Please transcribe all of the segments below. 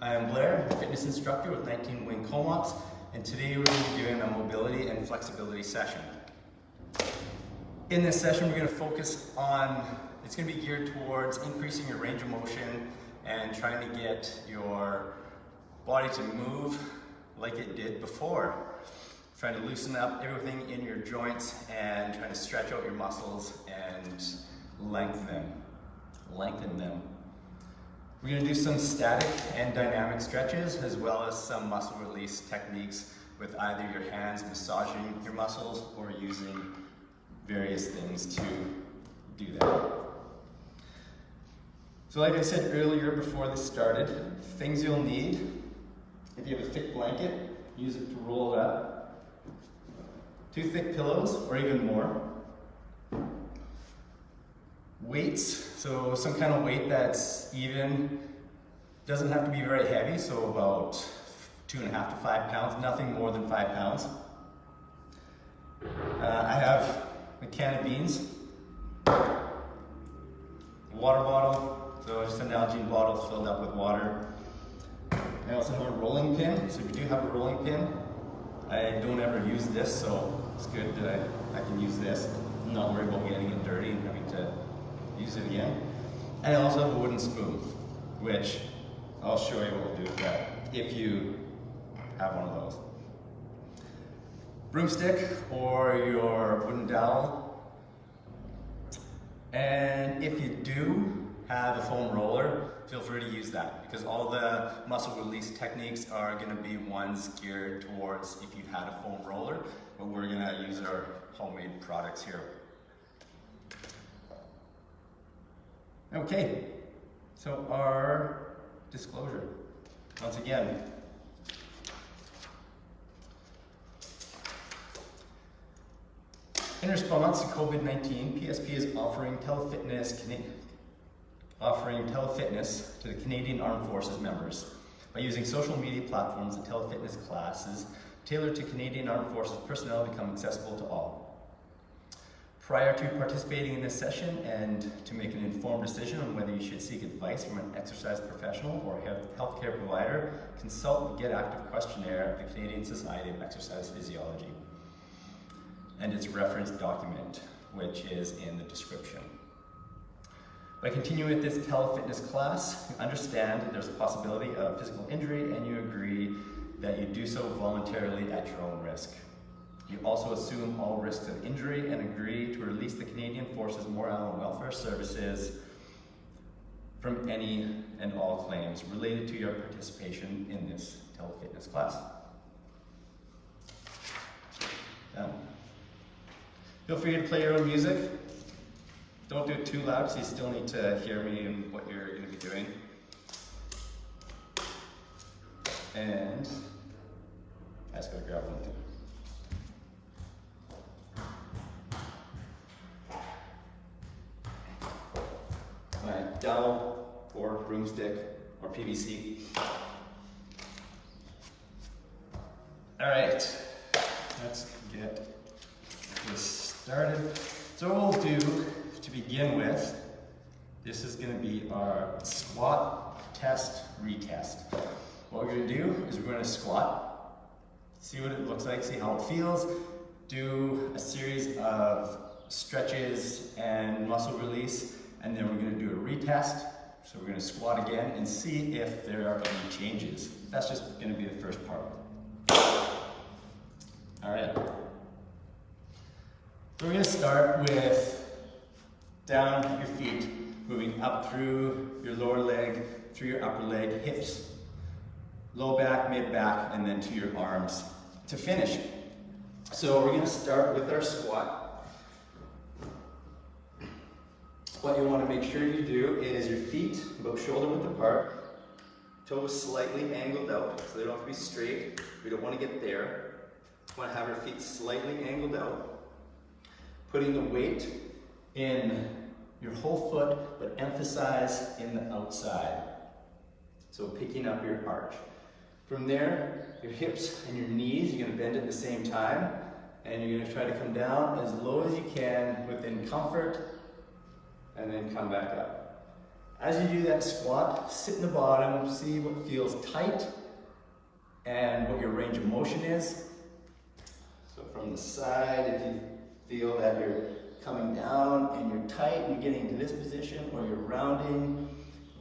I am Blair, a fitness instructor with 19 Wing Comox, and today we're going to be doing a mobility and flexibility session. In this session, we're going to focus on, it's going to be geared towards increasing your range of motion and trying to get your body to move like it did before. Trying to loosen up everything in your joints and trying to stretch out your muscles and lengthen them. We're going to do some static and dynamic stretches as well as some muscle release techniques with either your hands massaging your muscles or using various things to do that. So like I said earlier before this started, things you'll need: if you have a thick blanket, use it to roll it up. 2 thick pillows or even more. Weights, so some kind of weight that's even, doesn't have to be very heavy, so about 2.5 to 5 pounds, nothing more than 5 pounds. I have a can of beans, a water bottle, so just an Nalgene bottle filled up with water. I also have a rolling pin, so if you do have a rolling pin, I don't ever use this, so it's good that I can use this. I'm not worried about getting it dirty and having to use it again. And I also have a wooden spoon, which I'll show you what we'll do with that if you have one of those. Broomstick or your wooden dowel. And if you do have a foam roller, feel free to use that, because all the muscle release techniques are going to be ones geared towards if you had a foam roller, but we're going to use our homemade products here. Okay, so our disclosure, once again. In response to COVID-19, PSP is offering telefitness to the Canadian Armed Forces members. By using social media platforms, the telefitness classes tailored to Canadian Armed Forces personnel become accessible to all. Prior to participating in this session and to make an informed decision on whether you should seek advice from an exercise professional or healthcare provider, consult the Active Questionnaire of the Canadian Society of Exercise Physiology and its reference document, which is in the description. By continuing with this telefitness class, you understand that there's a possibility of physical injury and you agree that you do so voluntarily at your own risk. You also assume all risks of injury and agree to release the Canadian Forces Morale and Welfare Services from any and all claims related to your participation in this telefitness class. Feel free to play your own music. Don't do it too loud, so you still need to hear me and what you're going to be doing. And I just gotta grab one too. My dowel or broomstick or PVC. All right, let's get this started. So what we'll do to begin with, this is going to be our squat test retest. What we're going to do is we're going to squat, see what it looks like, see how it feels, do a series of stretches and muscle release, and then we're going to do a retest. So we're going to squat again and see if there are any changes. That's just going to be the first part. All right. So we're going to start with down your feet, moving up through your lower leg, through your upper leg, hips, low back, mid back, and then to your arms to finish. So we're going to start with our squat. What you want to make sure you do is your feet about shoulder width apart, toes slightly angled out, so they don't have to be straight. We don't want to get there. We want to have our feet slightly angled out. Putting the weight in your whole foot, but emphasize in the outside. So picking up your arch. From there, your hips and your knees, you're going to bend at the same time, and you're going to try to come down as low as you can within comfort, and then come back up. As you do that squat, sit in the bottom, see what feels tight and what your range of motion is. So from the side, if you feel that you're coming down and you're tight and you're getting into this position, or you're rounding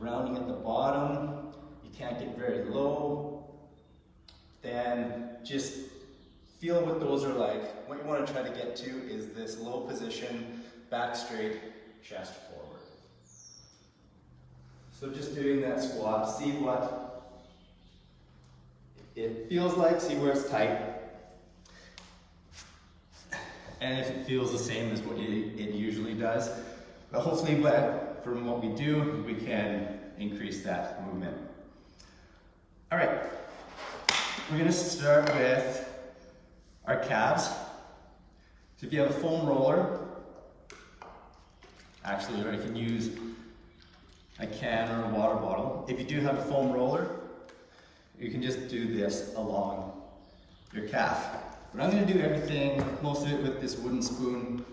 at the bottom, you can't get very low, then just feel what those are like. What you want to try to get to is this low position, back straight, chest forward. So just doing that squat, see what it feels like, see where it's tight. And if it feels the same as what it usually does. But hopefully from what we do, we can increase that movement. All right, we're gonna start with our calves. So if you have a foam roller, actually, or you can use a can or a water bottle. If you do have a foam roller, you can just do this along your calf. But I'm going to do everything, most of it with this wooden spoon.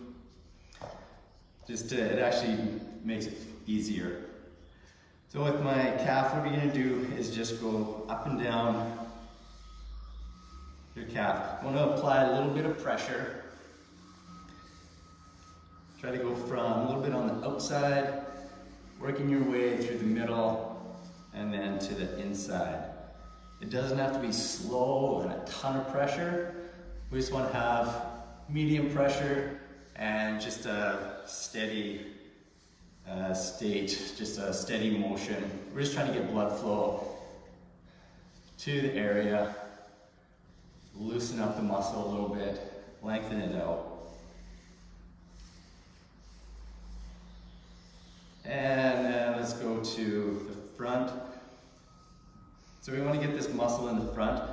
It actually makes it easier. So with my calf, what we're going to do is just go up and down your calf. I want to apply a little bit of pressure. Try to go from a little bit on the outside, working your way through the middle, and then to the inside. It doesn't have to be slow and a ton of pressure. We just want to have medium pressure and just a steady state, just a steady motion. We're just trying to get blood flow to the area, loosen up the muscle a little bit, lengthen it out. And then let's go to the front. So we want to get this muscle in the front.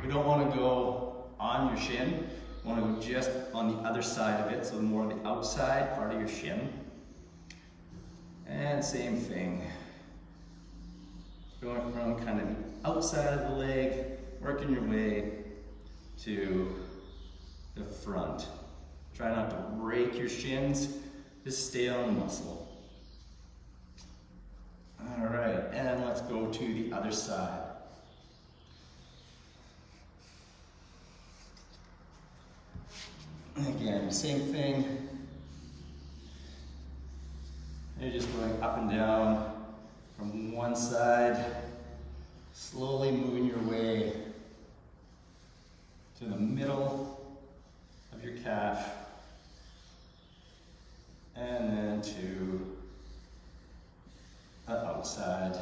We don't want to go on your shin. We want to go just on the other side of it, so more the outside part of your shin. And same thing. Going from kind of the outside of the leg, working your way to the front. Try not to break your shins, just stay on the muscle. All right, and let's go to the other side. Again, same thing. You're just going up and down from one side, slowly moving your way to the middle of your calf, and then to the outside,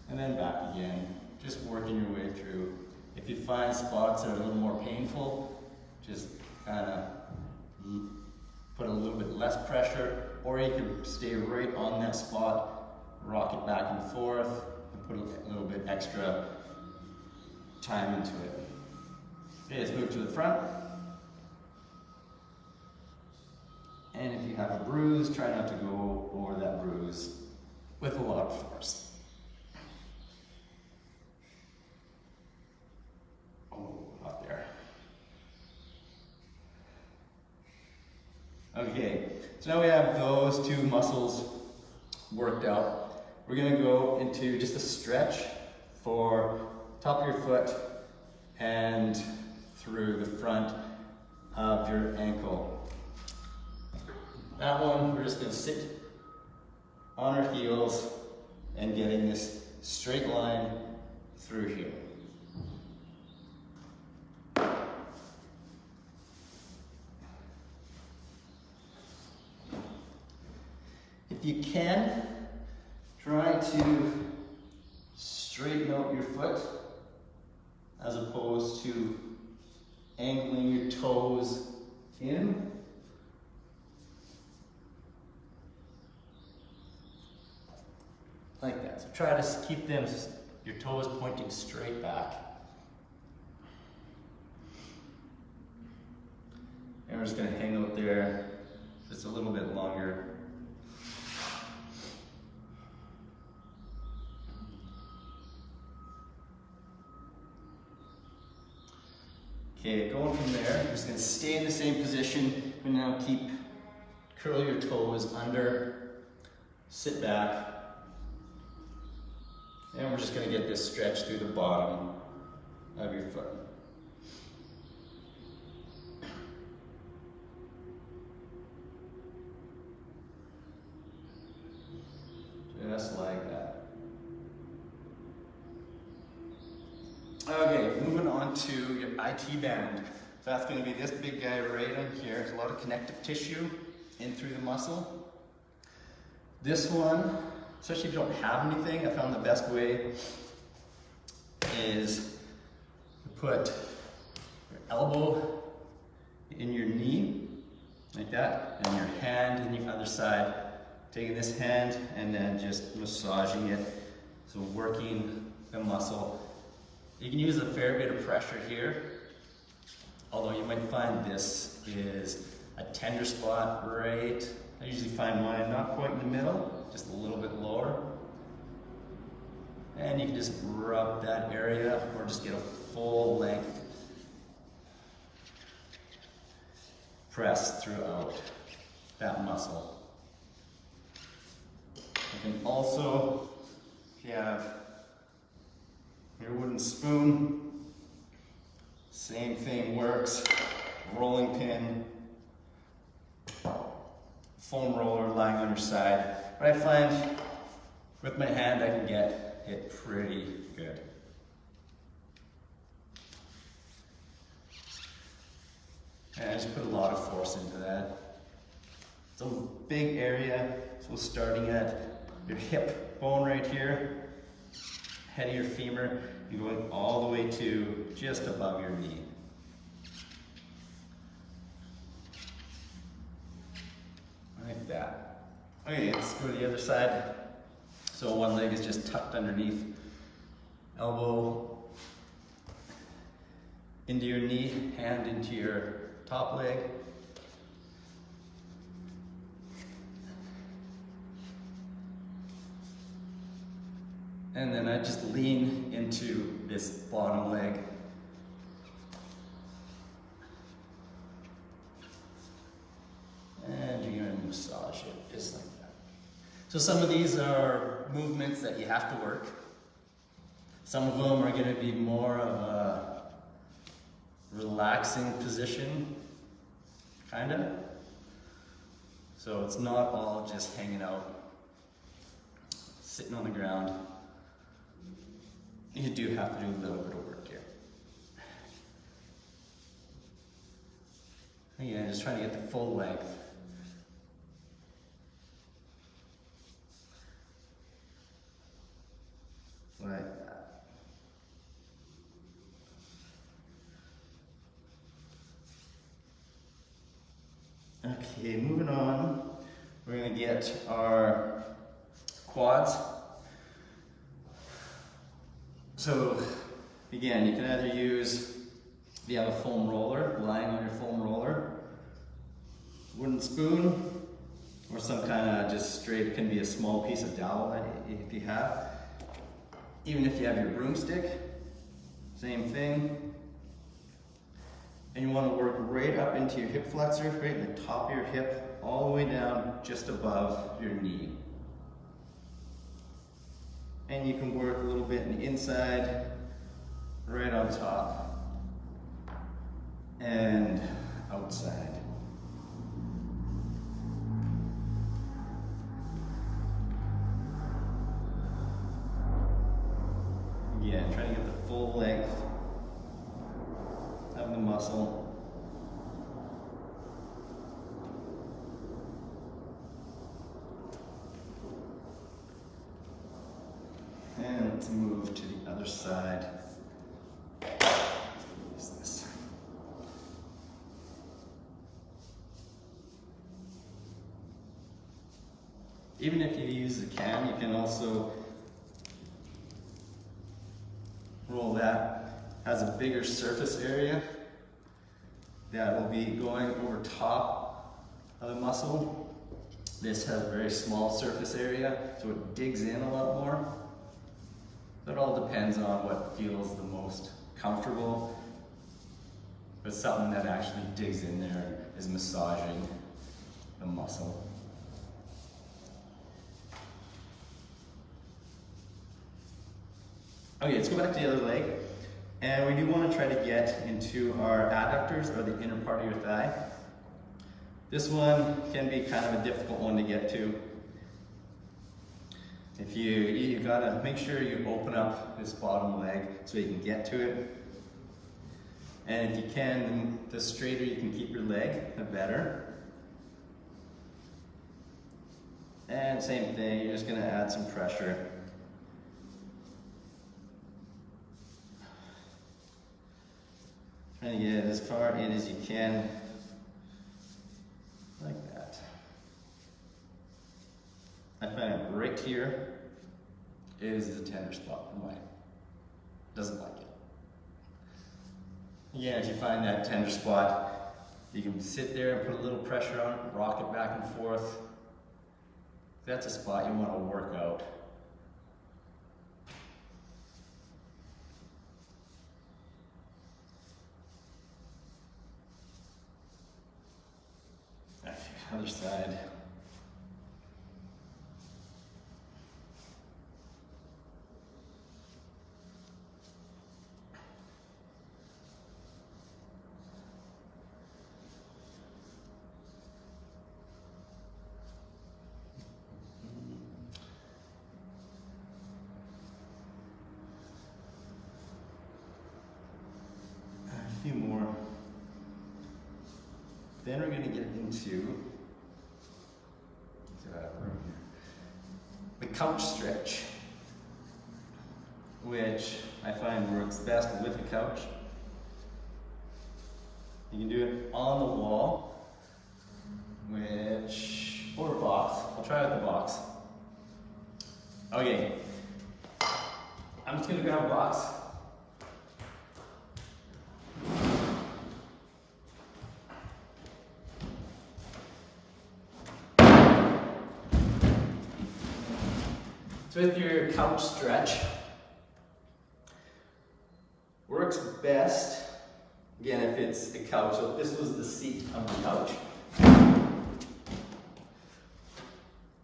and then back again, just working your way through. If you find spots that are a little more painful, just kind of put a little bit less pressure, or you can stay right on that spot, rock it back and forth, and put a little bit extra time into it. Okay, let's move to the front. And if you have a bruise, try not to go over that bruise with a lot of force. Up there. Okay, so now we have those two muscles worked out. We're going to go into just a stretch for top of your foot and through the front of your ankle. That one, we're just going to sit on our heels and getting this straight line through here. If you can, try to straighten out your foot as opposed to angling your toes in. Like that. So try to keep your toes pointing straight back. And we're just going to hang out there just a little bit longer. Okay, going from there, I'm just going to stay in the same position, and now keep Curl your toes under, sit back, and we're just going to get this stretch through the bottom of your foot. Just like that. Okay, moving on to your IT band. So that's going to be this big guy right in here. There's a lot of connective tissue in through the muscle. This one, especially if you don't have anything, I found the best way is to put your elbow in your knee, like that, and your hand in the other side. Taking this hand and then just massaging it, so working the muscle. You can use a fair bit of pressure here, although you might find this is a tender spot right. I usually find mine not quite in the middle, just a little bit lower. And you can just rub that area or just get a full length press throughout that muscle. You can also, if you have your wooden spoon, same thing works. Rolling pin, foam roller lying on your side. But I find with my hand I can get it pretty good. And I just put a lot of force into that. It's a big area, so starting at your hip bone right here, head of your femur, and going all the way to just above your knee. Like that. Okay, let's go to the other side. So one leg is just tucked underneath, elbow into your knee, hand into your top leg. And then I just lean into this bottom leg. And you're going to massage it just like that. So some of these are movements that you have to work. Some of them are going to be more of a relaxing position, kind of. So it's not all just hanging out, sitting on the ground. You do have to do a little bit of work here. Again, just trying to get the full length. Like that. Okay, moving on. We're going to get our quads. So again, you can either use, if you have a foam roller, lying on your foam roller, wooden spoon, or some kind of just straight, it can be a small piece of dowel if you have. Even if you have your broomstick, same thing. And you want to work right up into your hip flexor, right in the top of your hip, all the way down just above your knee. And you can work a little bit in the inside, right on top, and outside. Again, trying to get the full length of the muscle. And let's move to the other side. Use this. Even if you use a can, you can also roll that. Has a bigger surface area that will be going over top of the muscle. This has a very small surface area, so it digs in a lot more. So it all depends on what feels the most comfortable. But something that actually digs in there is massaging the muscle. Okay, let's go back to the other leg. And we do want to try to get into our adductors, or the inner part of your thigh. This one can be kind of a difficult one to get to. If you gotta make sure you open up this bottom leg so you can get to it. And if you can, then the straighter you can keep your leg, the better. And same thing, you're just gonna add some pressure. Trying to get it as far in as you can, like that. I find it right here is the tender spot for mine. Doesn't like it. Again, if you find that tender spot, you can sit there and put a little pressure on it, rock it back and forth. That's a spot you want to work out. Other side. A few more. Then we're going to get into the couch stretch, which I find works best with the couch. You can do it on the wall, or a box. I'll try with the box. Okay, I'm just gonna grab a box. So with your couch stretch, works best, again, if it's a couch. So if this was the seat of the couch,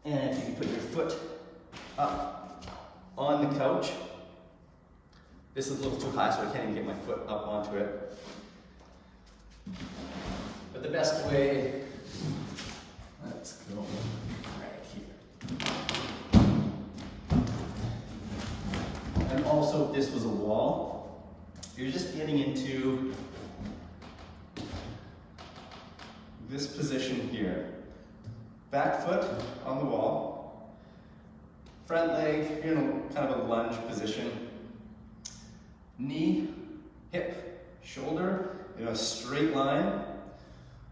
and if you can put your foot up on the couch. This is a little too high, so I can't even get my foot up onto it. But the best way, let's go right here. And also, if this was a wall, you're just getting into this position here. Back foot on the wall, front leg, you're in a kind of a lunge position. Knee, hip, shoulder in a straight line.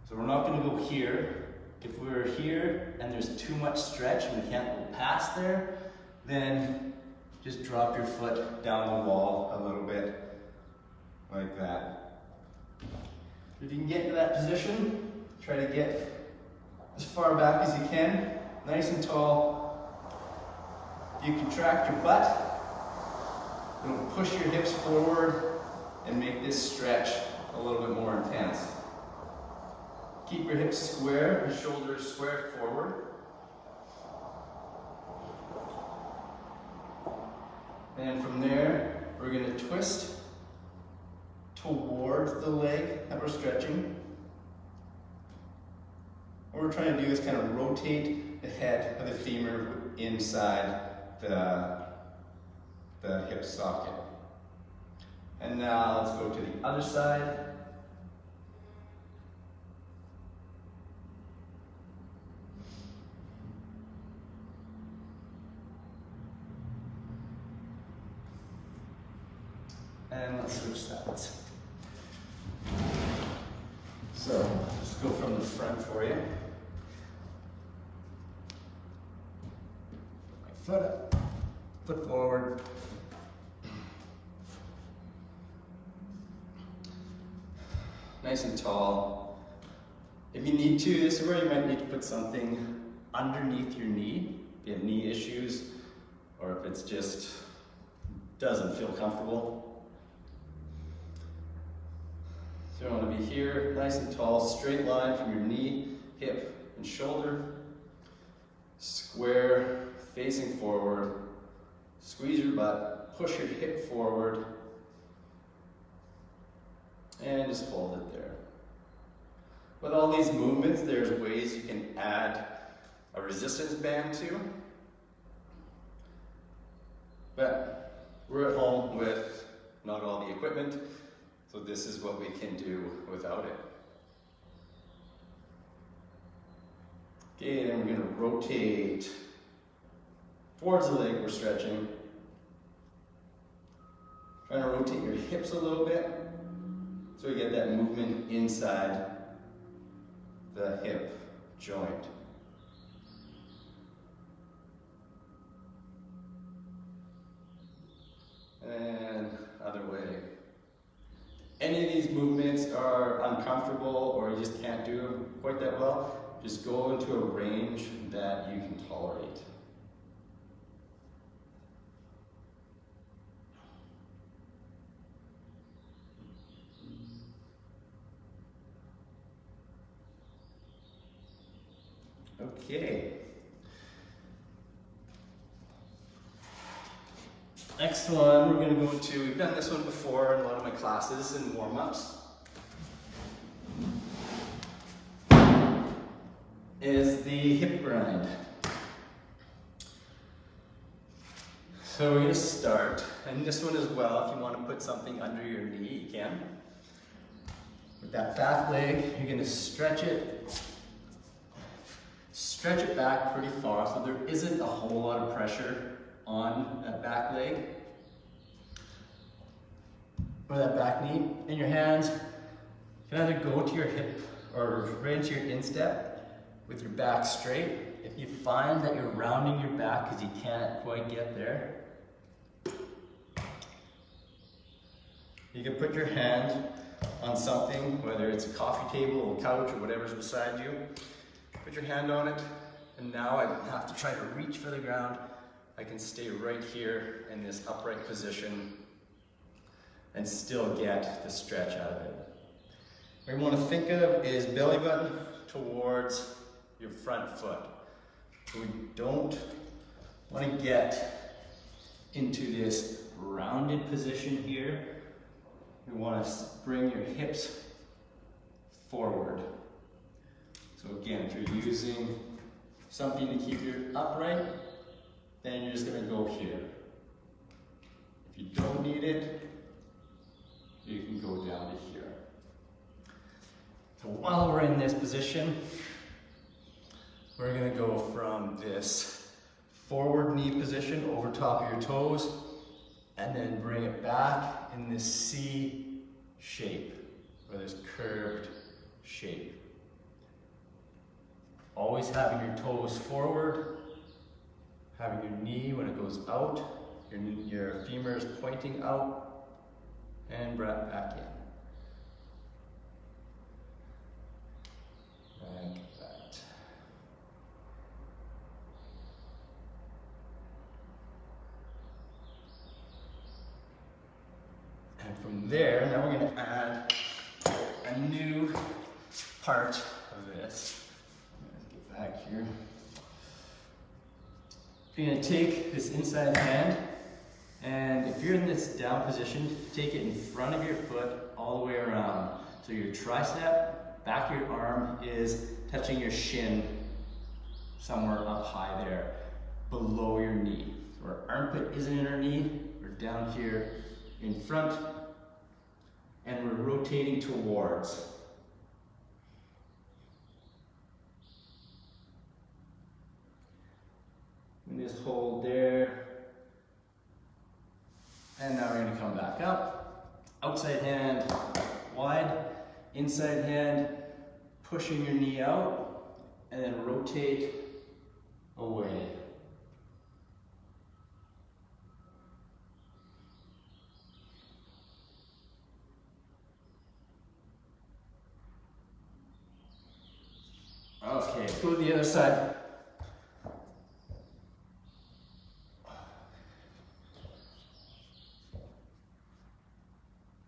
So we're not going to go here. If we're here and there's too much stretch and we can't go past there, then just drop your foot down the wall a little bit, like that. If you can get into that position, try to get as far back as you can, nice and tall. You contract your butt. It'll push your hips forward and make this stretch a little bit more intense. Keep your hips square, your shoulders square forward. And from there, we're going to twist towards the leg that we're stretching. What we're trying to do is kind of rotate the head of the femur inside the hip socket. And now let's go to the other side. And let's switch sides. So, just go from the front for you. My foot up, foot forward. Nice and tall. If you need to, this is where you might need to put something underneath your knee. If you have knee issues, or if it's just doesn't feel comfortable. So you want to be here, nice and tall, straight line from your knee, hip, and and shoulder. Square, facing forward. Squeeze your butt, push your hip forward, and just hold it there. With all these movements, there's ways you can add a resistance band to. But we're at home with not all the equipment, so this is what we can do without it. Okay, then we're going to rotate towards the leg we're stretching. Trying to rotate your hips a little bit so you get that movement inside the hip joint. And other way. Any of these movements are uncomfortable or you just can't do them quite that well, just go into a range that you can tolerate. Okay. Next one, we're going to go into, we've done this one before in a lot of my classes and warm-ups, is the hip grind. So we're going to start, and this one as well, if you want to put something under your knee, you can. With that back leg, you're going to stretch it back pretty far so there isn't a whole lot of pressure on that back leg or that back knee. And your hands can either go to your hip or right into your instep with your back straight. If you find that you're rounding your back because you can't quite get there, you can put your hand on something, whether it's a coffee table or couch or whatever's beside you. Put your hand on it, and now I don't have to try to reach for the ground. I can stay right here in this upright position and still get the stretch out of it. What you want to think of is belly button towards your front foot. So we don't want to get into this rounded position here. We want to bring your hips forward. So again, if you're using something to keep you upright, then you're just going to go here. If you don't need it, you can go down to here. So while we're in this position, we're going to go from this forward knee position over top of your toes, and then bring it back in this C shape, or this curved shape. Always having your toes forward, having your knee when it goes out, your femur is pointing out, and breath back in. Like that. And from there, now we're going to add a new part of this. Back here. You're going to take this inside hand, and if you're in this down position, take it in front of your foot all the way around. So your tricep, back of your arm is touching your shin somewhere up high there, below your knee. So our armpit isn't in our knee, we're down here in front, and we're rotating towards. Just hold there, and now we're going to come back up. Outside hand wide, inside hand pushing your knee out, and then rotate away. Okay, let's go to the other side.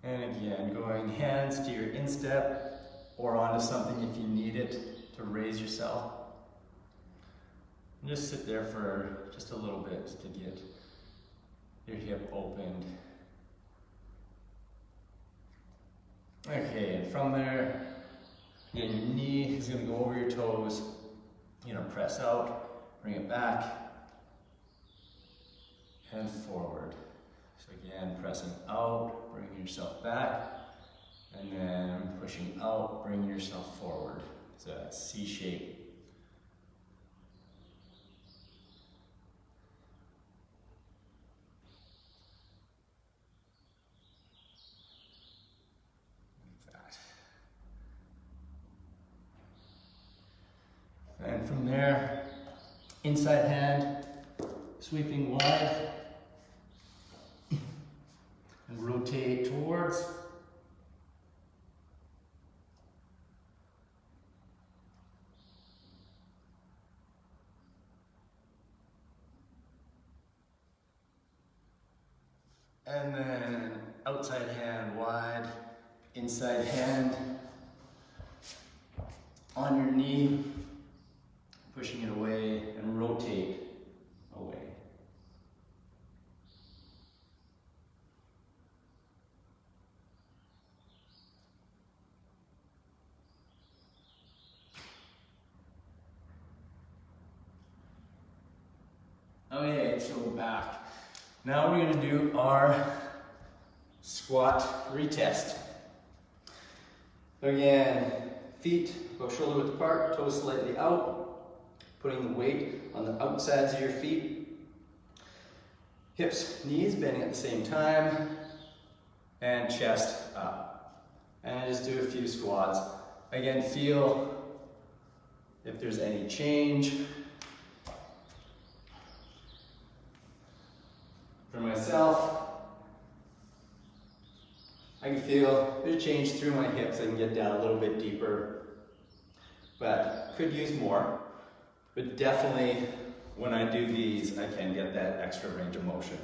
And again, going hands to your instep or onto something if you need it to raise yourself. And just sit there for just a little bit to get your hip opened. Okay, and from there, again, your knee is going to go over your toes. You're going to press out, bring it back, and forward. So again, pressing out, bringing yourself back, and then pushing out, bringing yourself forward. So that's C shape. And from there, inside hand, sweeping wide, and rotate towards. And then outside hand wide, inside hand on your knee, pushing it away and rotate away. Okay, so we're back. Now we're going to do our squat retest. So again, feet go shoulder width apart, toes slightly out, putting the weight on the outsides of your feet. Hips, knees bending at the same time, and chest up. And just do a few squats. Again, feel if there's any change. For myself, I can feel there's a change through my hips. I can get down a little bit deeper, but could use more. But definitely when I do these, I can get that extra range of motion.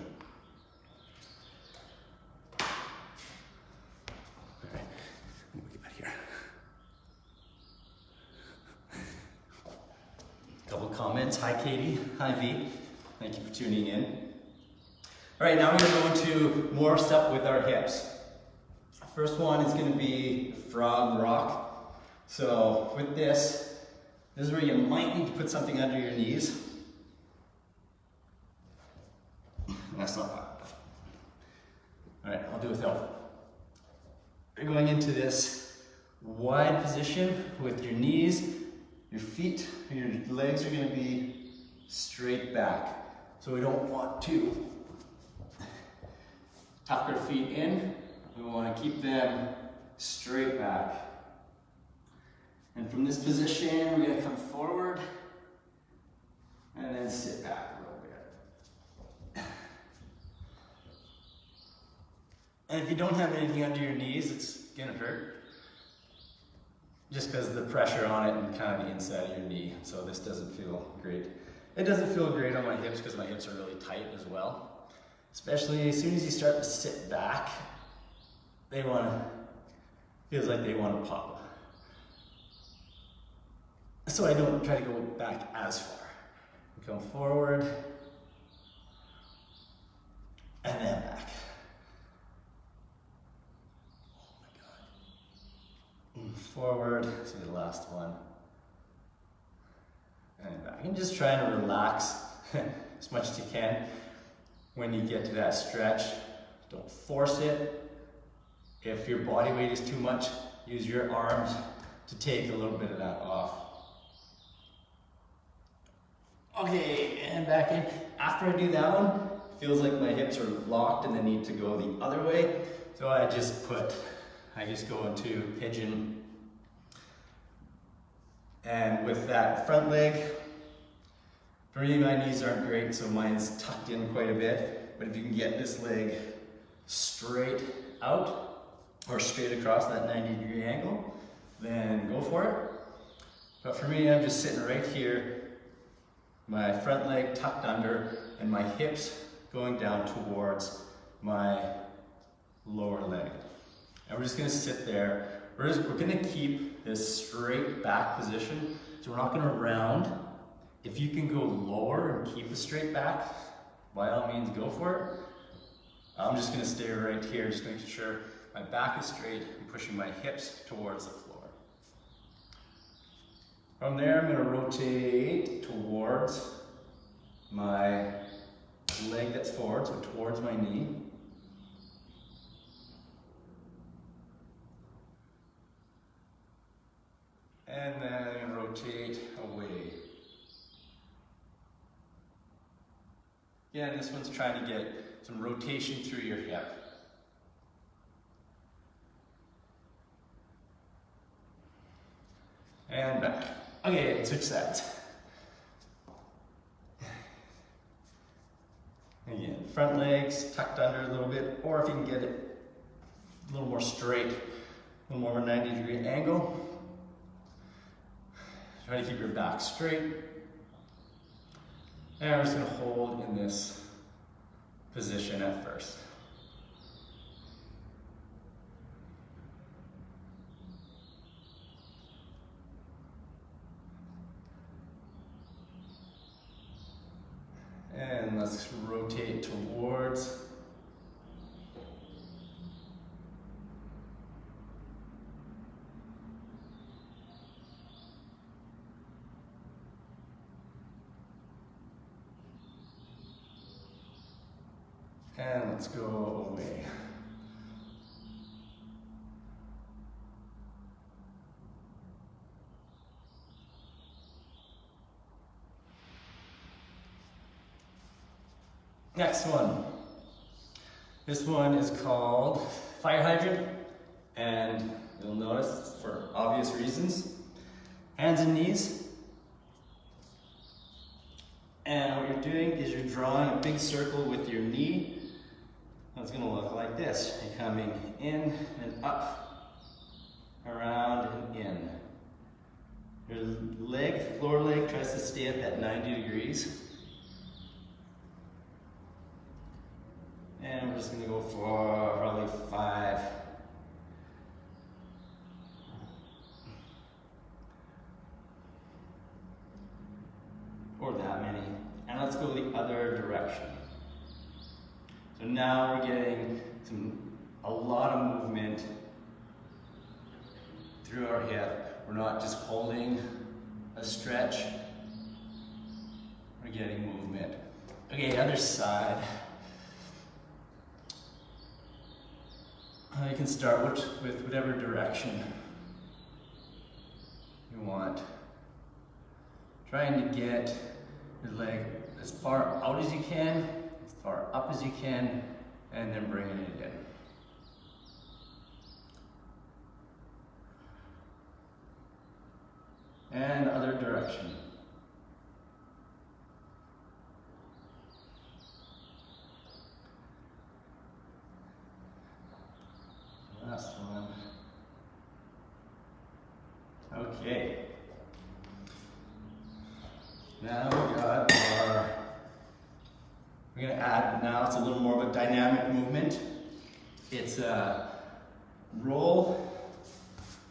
All right, let me get out here. A couple comments. Hi, Katie. Hi, V. Thank you for tuning in. All right, now we're going to go into more stuff with our hips. First one is going to be frog rock. So with this is where you might need to put something under your knees. That's not bad. All right, I'll do without. You're going into this wide position with your knees, your feet, your legs are going to be straight back. So we don't want to tuck our feet in. We want to keep them straight back. And from this position, we're going to come forward and then sit back a little bit. And if you don't have anything under your knees, it's going to hurt. Just because of the pressure on it and kind of the inside of your knee. So this doesn't feel great. It doesn't feel great on my hips because my hips are really tight as well. Especially as soon as you start to sit back, feels like they want to pop. So I don't try to go back as far. Come forward, and then back. Oh my God. And forward, so the last one. And back. And just trying to relax as much as you can. When you get to that stretch, don't force it. If your body weight is too much, use your arms to take a little bit of that off. Okay, and back in. After I do that one, it feels like my hips are locked and they need to go the other way. So I just go into pigeon. And with that front leg, for me, my knees aren't great, so mine's tucked in quite a bit. But if you can get this leg straight out, or straight across that 90-degree angle, then go for it. But for me, I'm just sitting right here, my front leg tucked under, and my hips going down towards my lower leg. And we're just gonna sit there. We're gonna keep this straight back position, so we're not gonna round, If you can go lower and keep a straight back, by all means go for it. I'm just gonna stay right here, just making sure my back is straight and pushing my hips towards the floor. From there, I'm gonna rotate towards my leg that's forward, so towards my knee. And then I'm gonna rotate away. Again, this one's trying to get some rotation through your hip. And back. Okay, switch sides. Again, front legs tucked under a little bit, or if you can get it a little more straight, a little more of a 90-degree angle. Try to keep your back straight. And I'm just going to hold in this position at first. And let's rotate towards. And let's go away. Next one. This one is called fire hydrant, and you'll notice for obvious reasons, hands and knees. And what you're doing is you're drawing a big circle with your knee. It's going to look like this. You're coming in and up, around and in. Your leg, lower leg, tries to stay up at 90 degrees. And we're just going to go for probably 5. Or that many. And let's go the other direction. So now we're getting a lot of movement through our hip. We're not just holding a stretch. We're getting movement. Okay, other side. You can start with whatever direction you want. Trying to get your leg as far out as you can, as far up as you can, and then bringing it in. And other direction. Last one. Okay. Now we're going to add, now it's a little more of a dynamic movement. It's a roll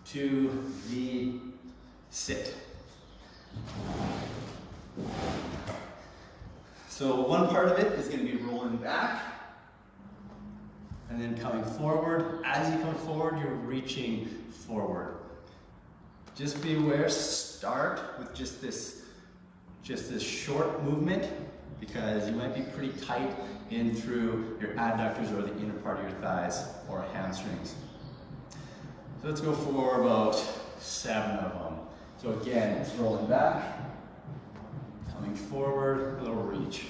to the sit. So one part of it is going to be rolling back and then coming forward. As you come forward, you're reaching forward. Just be aware, start with just this short movement, because you might be pretty tight in through your adductors or the inner part of your thighs or hamstrings. So let's go for about 7 of them. So again, it's rolling back, coming forward, a little reach.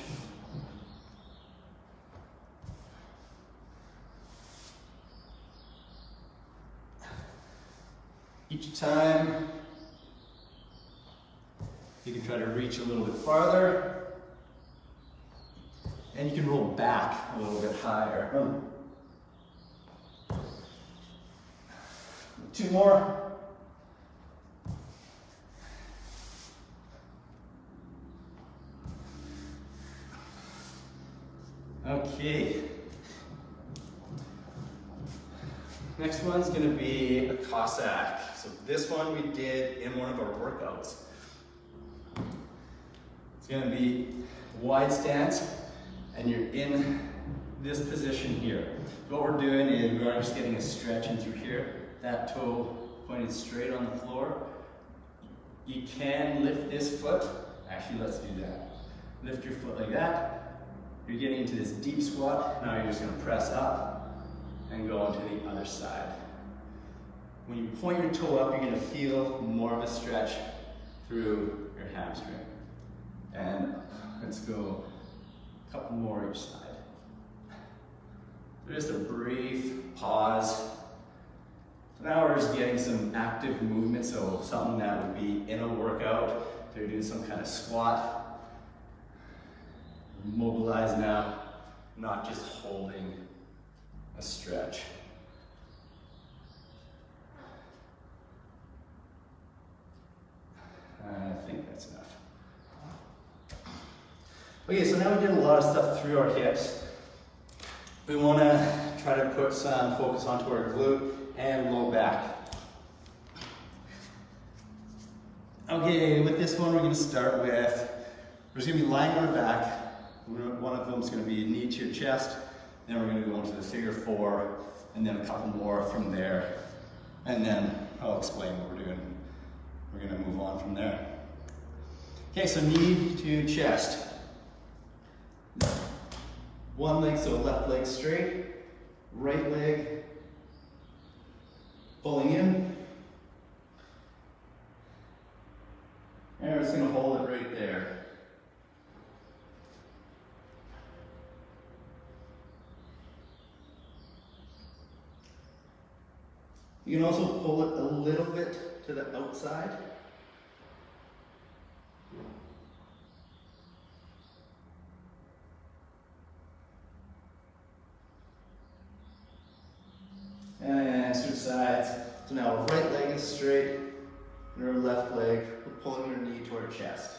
Each time, you can try to reach a little bit farther, and you can roll back a little bit higher. 2 more. Okay. Next one's going to be a Cossack. So this one we did in one of our workouts. going to be wide stance, and you're in this position here. What we're doing is we're just getting a stretch in through here, that toe pointed straight on the floor. You can lift this foot. Actually, let's do that. Lift your foot like that. You're getting into this deep squat. Now you're just going to press up and go onto the other side. When you point your toe up, you're going to feel more of a stretch through your hamstring. And let's go a couple more each side. So just a brief pause. So now we're just getting some active movement, so something that would be in a workout. If you're doing some kind of squat, mobilize now, not just holding a stretch. I think that's enough. Okay, so now we did a lot of stuff through our hips. We want to try to put some focus onto our glute and low back. Okay, with this one we're going to start with, we're just going to be lying on our back. One of them is going to be knee to your chest, then we're going to go into the figure 4, and then a couple more from there. And then I'll explain what we're doing. We're going to move on from there. Okay, so knee to chest. One leg, so left leg straight, right leg pulling in. And we're just going to hold it right there. You can also pull it a little bit to the outside. And switch sides. So now our right leg is straight, and our left leg, we're pulling your knee to our chest.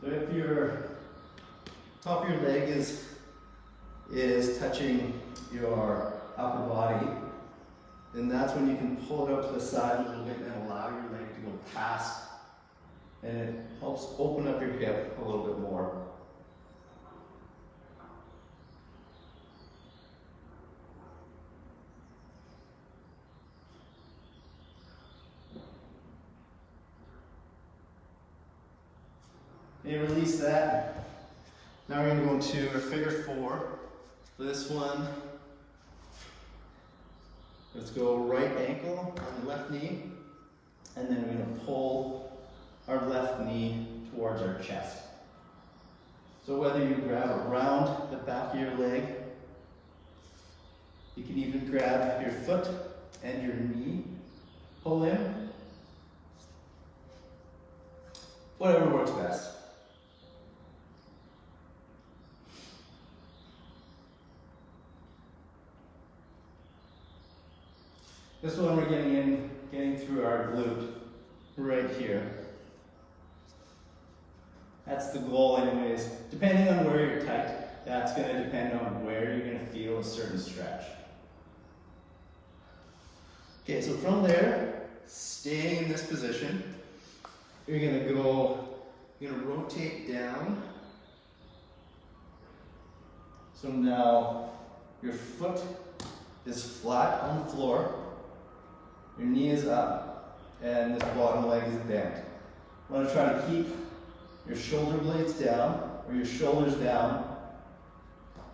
So if your top of your leg is touching your upper body, then that's when you can pull it out to the side a little bit and allow your leg to go past, and it helps open up your hip a little bit more. And release that. Now we're going to go into our figure 4. For this one, let's go right ankle on the left knee, and then we're going to pull our left knee towards our chest. So whether you grab around the back of your leg, you can even grab your foot and your knee, pull in, whatever works best. This one we're getting through our glute right here. That's the goal anyways. Depending on where you're tight, that's going to depend on where you're going to feel a certain stretch. Okay, so from there, staying in this position, you're going to rotate down. So now your foot is flat on the floor. Your knee is up, and this bottom leg is bent. You want to try to keep your shoulder blades down, or your shoulders down,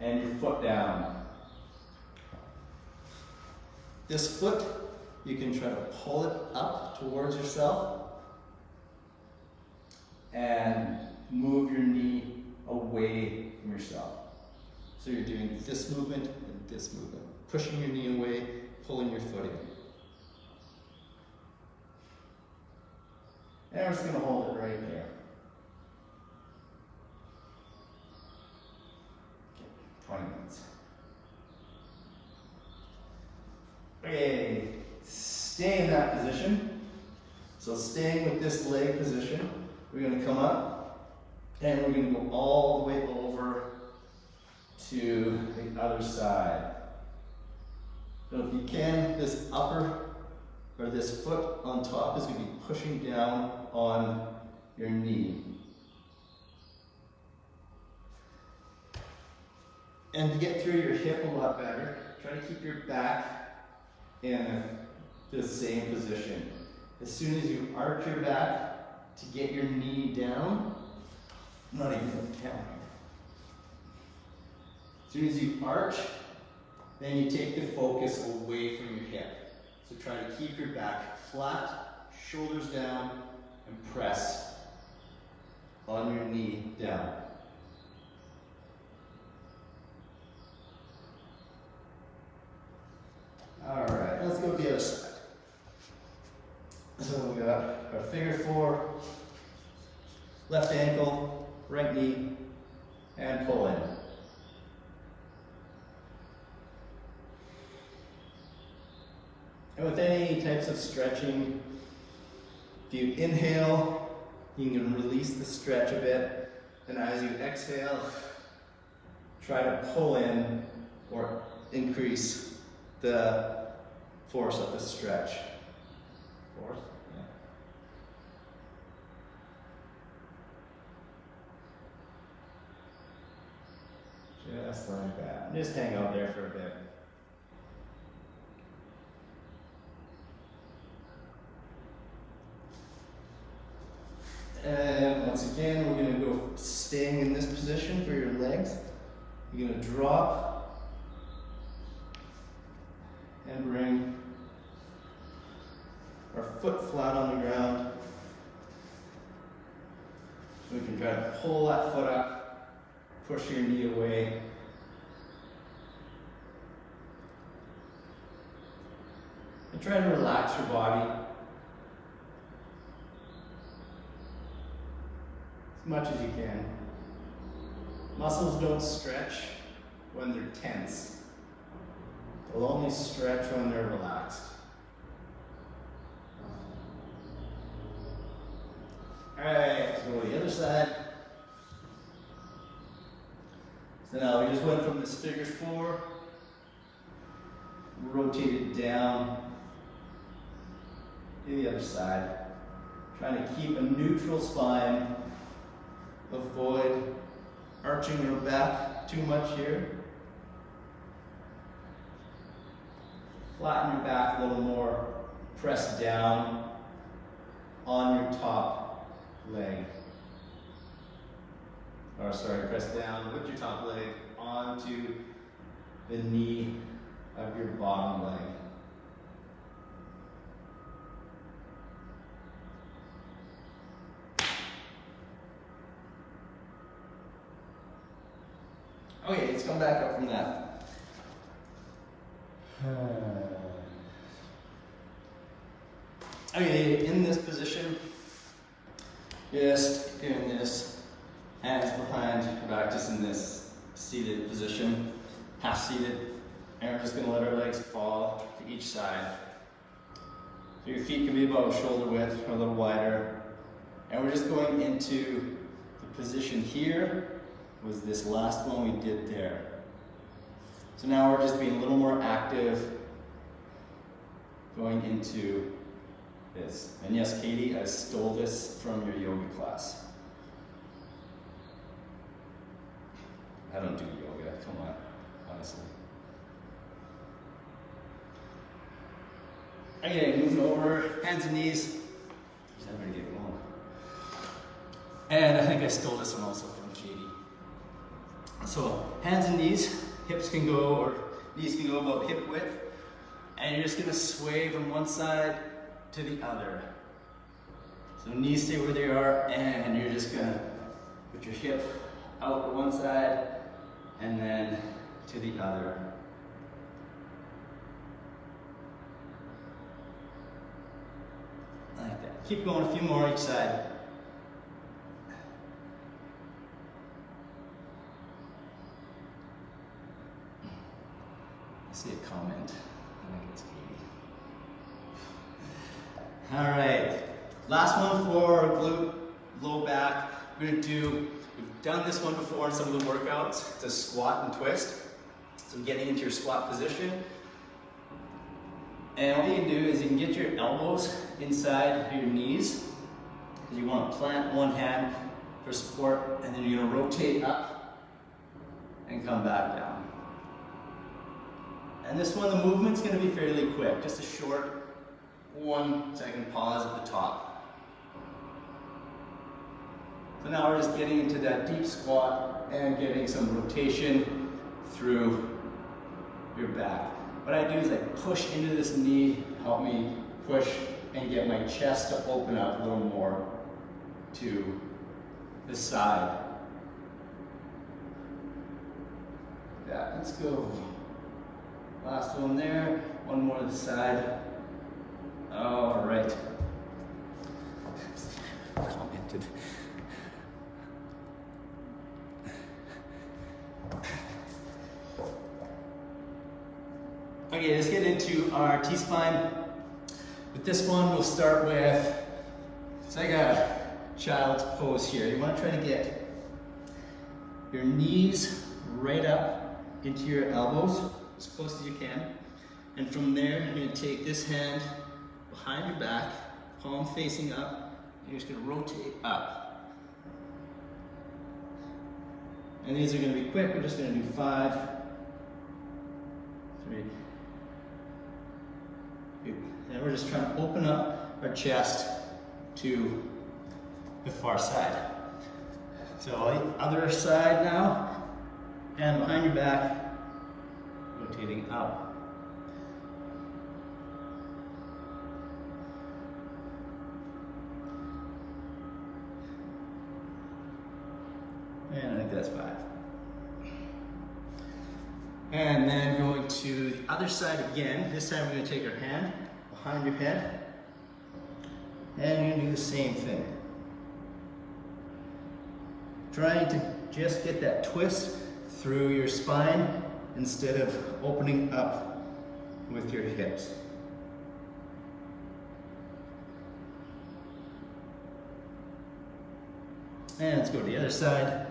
and your foot down. This foot, you can try to pull it up towards yourself, and move your knee away from yourself. So you're doing this movement and this movement, pushing your knee away, pulling your foot in. And we're just going to hold it right there. Okay, 20 minutes. Okay, stay in that position. So staying with this leg position, we're going to come up and we're going to go all the way over to the other side. So if you can, this upper, or this foot on top is going to be pushing down on your knee. And to get through your hip a lot better, try to keep your back in the same position. As soon as you arch your back to get your knee down, not even down. As soon as you arch, then you take the focus away from your hip. So try to keep your back flat, shoulders down, and press on your knee down. All right, let's go to the other side. So we got our figure 4, left ankle, right knee, and pull in. And with any types of stretching, if you inhale, you can release the stretch a bit, and as you exhale, try to pull in or increase the force of the stretch. Force? Yeah. Just like that. Just hang out there for a bit. And once again, we're going to go staying in this position for your legs. You're going to drop and bring our foot flat on the ground. So we can try to pull that foot up, push your knee away. And try to relax your body as much as you can. Muscles don't stretch when they're tense. They'll only stretch when they're relaxed. Alright, let's go to the other side. So now we just went from this figure 4, rotated down to the other side. Trying to keep a neutral spine. Avoid arching your back too much here. Flatten your back a little more. Press down on your top leg. Or sorry, press down with your top leg onto the knee of your bottom leg. Okay, let's come back up from that. Okay, in this position, just doing this, hands behind your back, just in this seated position, half seated, and we're just going to let our legs fall to each side. So your feet can be about shoulder width or a little wider, and we're just going into the position here. Was this last one we did there. So now we're just being a little more active going into this. And yes, Katie, I stole this from your yoga class. I don't do yoga, come on, honestly. Okay, moving over, hands and knees. Just never get going. And I think I stole this one also from Katie. So hands and knees, hips can go, or knees can go about hip width, and you're just gonna sway from one side to the other. So knees stay where they are, and you're just gonna put your hip out to one side, and then to the other. Like that. Keep going, a few more each side. See a comment. I think it's Katie. All right. Last one for glute, low back. We've done this one before in some of the workouts. It's a squat and twist. So getting into your squat position. And what you can do is you can get your elbows inside your knees because you want to plant one hand for support, and then you're going to rotate up and come back down. And this one, the movement's going to be fairly quick, just a short 1 second pause at the top. So now we're just getting into that deep squat and getting some rotation through your back. What I do is I push into this knee, help me push and get my chest to open up a little more to the side. Yeah, let's go. Last one there, one more to the side. All right. Commented. Okay, let's get into our T-spine. With this one, we'll start with, it's like a child's pose here. You want to try to get your knees right up into your elbows, as close as you can. And from there, you're going to take this hand behind your back, palm facing up, and you're just going to rotate up. And these are going to be quick. We're just going to do 5, 3, 2. And we're just trying to open up our chest to the far side. So the other side now, and behind your back, rotating up. And I think that's 5. And then going to the other side again. This time we're going to take our hand behind your head. And you're going to do the same thing. Trying to just get that twist through your spine instead of opening up with your hips. And let's go to the other side.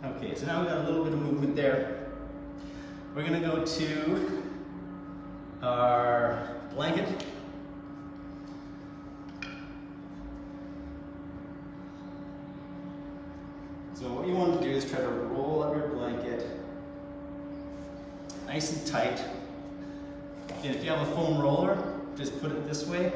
Okay, so now we've got a little bit of movement there. We're going to go to our blanket. So what you want to do is try to roll up your blanket nice and tight. And if you have a foam roller, just put it this way.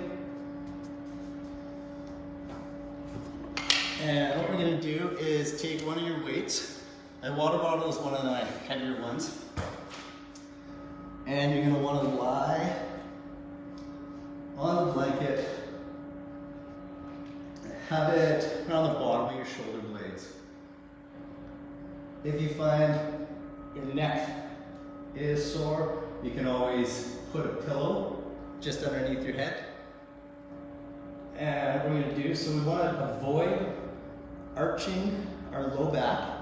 And what we're going to do is take one of your weights. My water bottle is one of the heavier ones. And you're going to want to lie on the blanket. Have it around the bottom of your shoulder blades. If you find your neck is sore, you can always put a pillow just underneath your head. And what we're going to do, so we want to avoid arching our low back.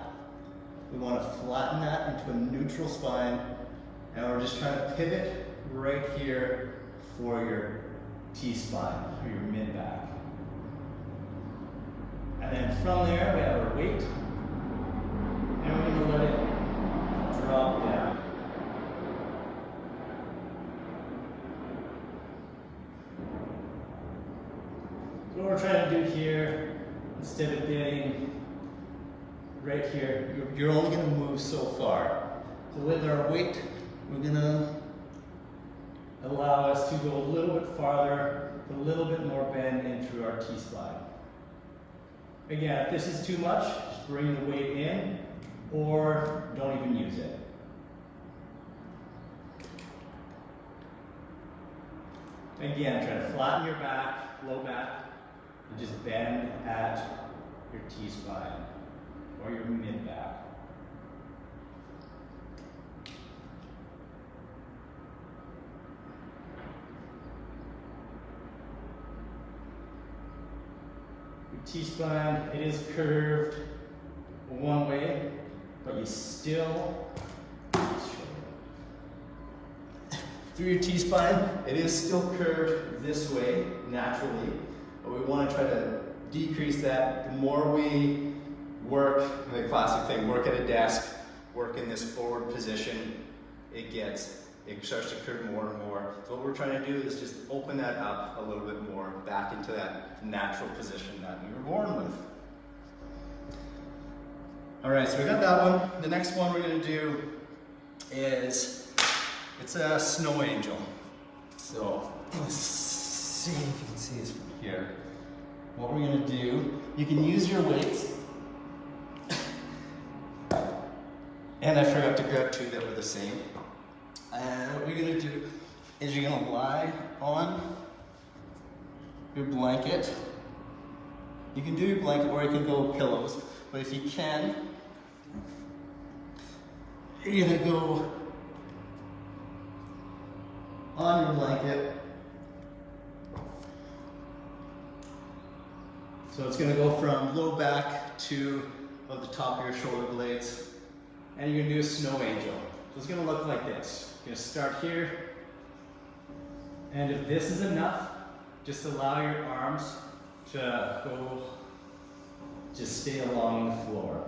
We want to flatten that into a neutral spine, and we're just trying to pivot right here for your T-spine, or your mid-back. And then from there, we have our weight, and we're going to let it drop down. So what we're trying to do here, instead of getting right here, you're only going to move so far. So with our weight, we're going to allow us to go a little bit farther, a little bit more bend in through our T-spine. Again, if this is too much, just bring the weight in, or don't even use it. Again, try to flatten your back, low back, and just bend at your T-spine or your mid-back. Your T-spine, it is curved one way, but you still, through your T-spine, it is still curved this way, naturally. but we want to try to decrease that. The more we work, the classic thing, work at a desk, work in this forward position, it starts to curve more and more. So what we're trying to do is just open that up a little bit more, back into that natural position that we were born with. All right, so we got that one. The next one we're gonna do is, it's a snow angel. So, let's see if you can see this from here. What we're gonna do, you can use your weights. And I forgot to grab two that were the same. And what we're gonna do is you're gonna lie on your blanket. You can do your blanket or you can go pillows, but if you can, you're gonna go on your blanket. So it's gonna go from low back to the top of your shoulder blades. And you're gonna do a snow angel. So it's gonna look like this. You're gonna start here. And if this is enough, just allow your arms to go, just stay along the floor.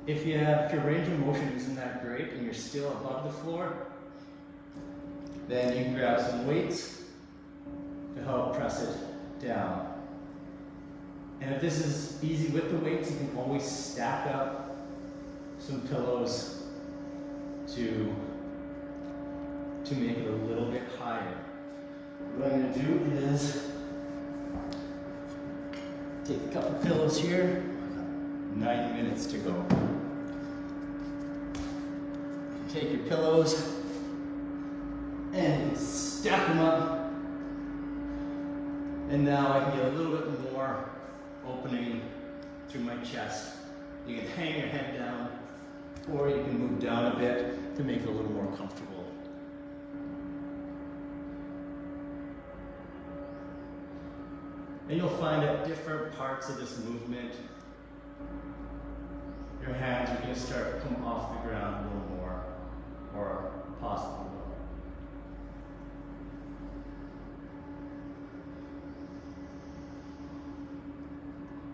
If your range of motion isn't that great and you're still above the floor, then you can grab some weights to help press it down. And if this is easy with the weights, you can always stack up some pillows to make it a little bit higher. What I'm going to do is take a couple pillows here. 9 minutes to go. Take your pillows and stack them up. And now I can get a little bit more opening through my chest. You can hang your head down, or you can move down a bit to make it a little more comfortable. And you'll find at different parts of this movement, your hands are going to start to come off the ground a little more, or possibly more.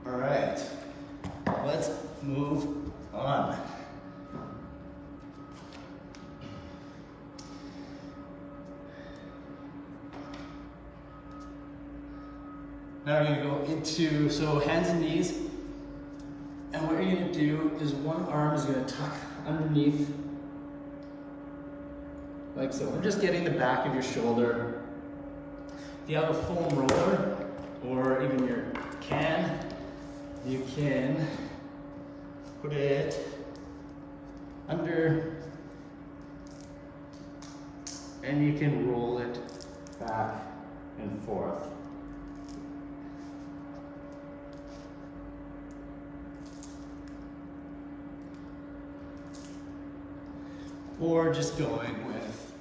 All right, let's move on. Now we're going to go into, so hands and knees. And what you're going to do is one arm is going to tuck underneath, like so. We're just getting the back of your shoulder. If you have a foam roller, or even your can, you can put it under, and you can roll it back and forth. Or just going with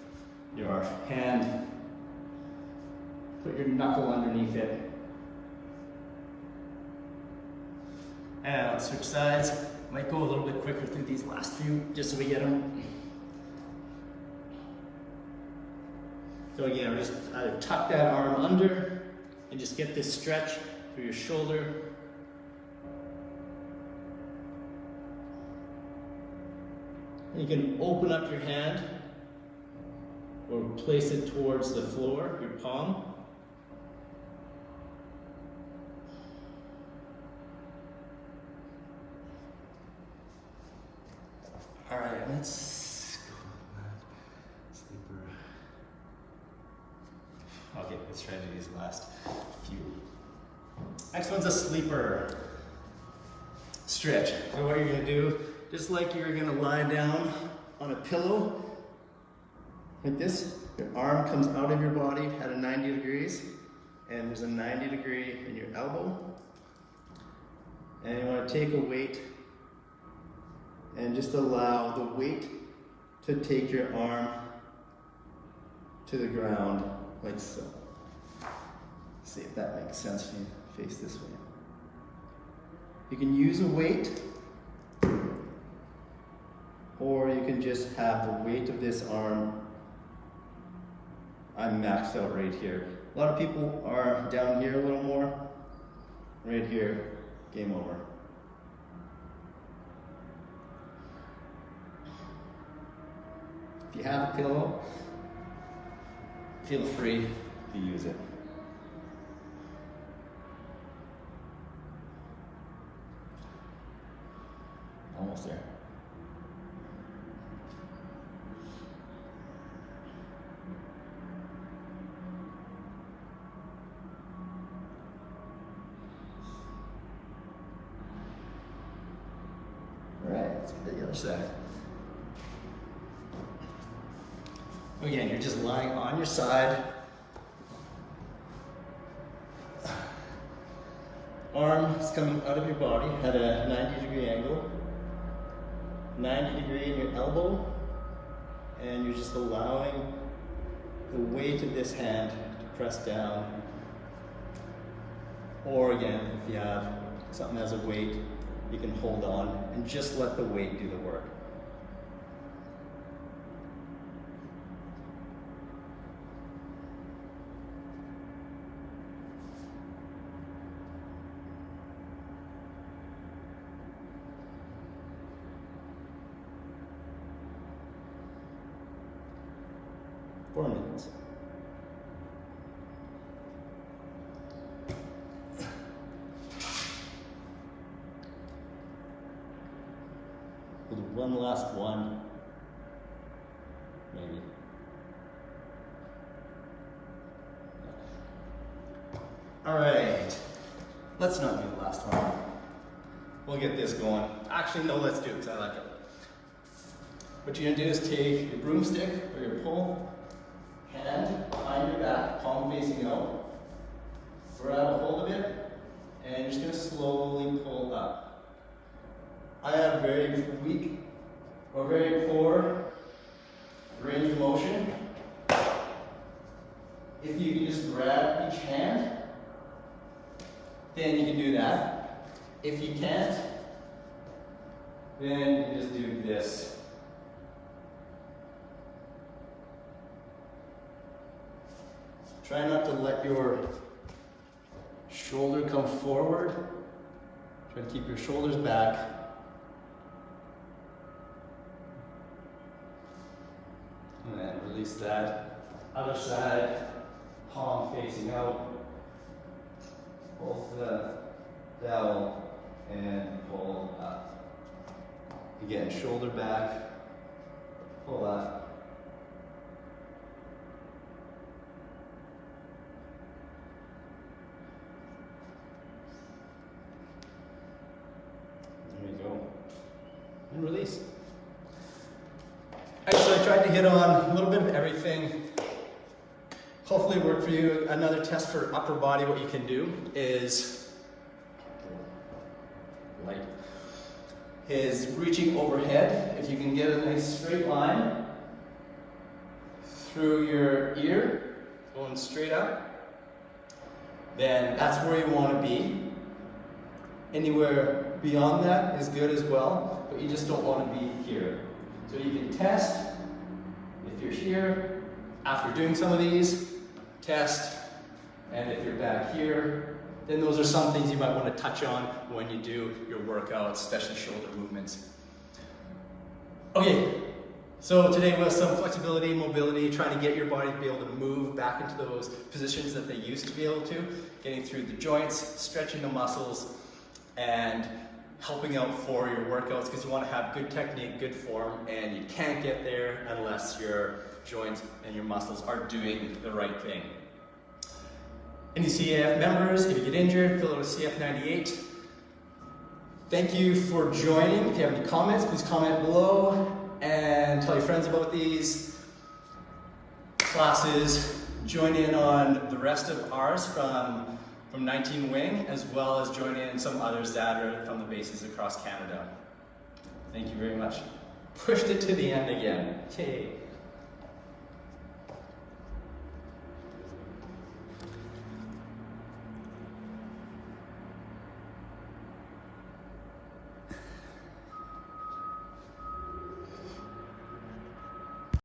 your hand, put your knuckle underneath it. And I'll switch sides. Might go a little bit quicker through these last few, just so we get them. So again, just either tuck that arm under and just get this stretch through your shoulder. You can open up your hand or place it towards the floor, your palm. All right, let's go with that sleeper. Okay, let's try to do these last few. Next one's a sleeper stretch. So what you're gonna do, just like you're gonna lie down on a pillow, like this, your arm comes out of your body at a 90 degrees, and there's a 90 degree in your elbow. And you wanna take a weight and just allow the weight to take your arm to the ground, like so. See if that makes sense when you face this way. You can use a weight, or you can just have the weight of this arm. I'm maxed out right here. A lot of people are down here a little more. Right here, game over. If you have a pillow, feel free to use it. Almost there. All right, let's get to the other side. Again, you're just lying on your side. Arm is coming out of your body at a 90-degree angle. 90 degree in your elbow, and you're just allowing the weight of this hand to press down. Or again, if you have something as a weight, you can hold on and just let the weight do the work. Four minutes. We'll do one last one, maybe. All right, let's not do the last one. We'll get this going. Actually, no, let's do it because I like it. What you're gonna do is take your broomstick or your pole, hand behind your back, palm facing out, grab a hold of it, and you're just going to slowly pull up. I have very weak or very poor range of motion. If you can just grab each hand, then you can do that. If you can't, then you just do this. Try not to let your shoulder come forward. Try to keep your shoulders back. And then release that. Other side, palm facing out. Pull the dowel and pull up. Again, shoulder back, pull up. And release. So I tried to hit on a little bit of everything. Hopefully it worked for you. Another test for upper body, what you can do is reaching overhead. If you can get a nice straight line through your ear, going straight up, then that's where you want to be. Anywhere beyond that is good as well, but you just don't want to be here. So you can test if you're here, after doing some of these, test, and if you're back here, then those are some things you might want to touch on when you do your workouts, especially shoulder movements. Okay, so today was some flexibility, mobility, trying to get your body to be able to move back into those positions that they used to be able to, getting through the joints, stretching the muscles, and helping out for your workouts, because you want to have good technique, good form, and you can't get there unless your joints and your muscles are doing the right thing. Any CAF members, if you get injured, fill out a CF98. Thank you for joining. If you have any comments, please comment below and tell your friends about these classes. Join in on the rest of ours from 19 Wing, as well as join in some others that are from the bases across Canada. Thank you very much. Pushed it to the end again. Yay.